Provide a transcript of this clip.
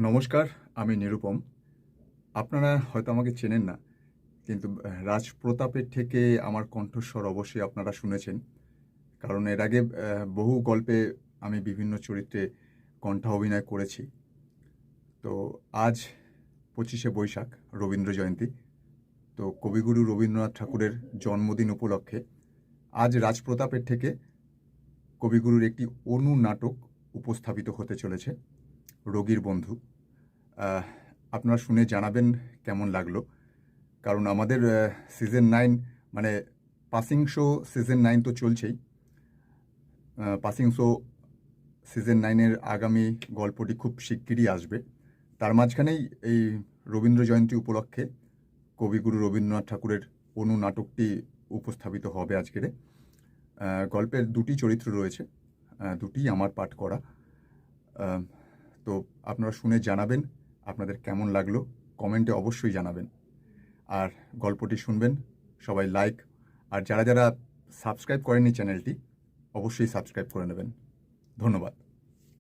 নমস্কার, আমি নিরুপম। আপনারা হয়তো আমাকে চেনেন না, কিন্তু রাজপ্রতাপের থেকে আমার কণ্ঠস্বর অবশ্যই আপনারা শুনেছেন। কারণ এর আগে বহু গল্পে আমি বিভিন্ন চরিত্রে কণ্ঠ অভিনয় করেছি। তো আজ ২৫শে বৈশাখ রবীন্দ্র জয়ন্তী। তো কবিগুরু রবীন্দ্রনাথ ঠাকুরের জন্মদিন উপলক্ষে আজ রাজপ্রতাপের থেকে কবিগুরুর একটি অনুনাটক উপস্থাপিত হতে চলেছে, রোগীর বন্ধু। আহ, আপনারা শুনে জানাবেন কেমন লাগলো। কারণ আমাদের সিজন 9 মানে পাসিং শো সিজন 9 তো চলছেই। পাসিং শো সিজন 9-এর আগামী গল্পটি খুব শিগগিরই আসবে। তার মাঝখানেই এই রবীন্দ্র জয়ন্তী উপলক্ষে কবিগুরু রবীন্দ্রনাথ ঠাকুরের অনুনাটকটি উপস্থাপিত হবে আজকের। গল্পের দুটি চরিত্র রয়েছে, দুটি আমার পাঠ করা। আহ, তো আপনারা শুনে জানাবেন আপনাদের কেমন লাগলো, কমেন্টে অবশ্যই জানাবেন। আর গল্পটি শুনবেন, সবাই লাইক, আর যারা যারা সাবস্ক্রাইব করেননি চ্যানেলটি অবশ্যই সাবস্ক্রাইব করে নেবেন। ধন্যবাদ।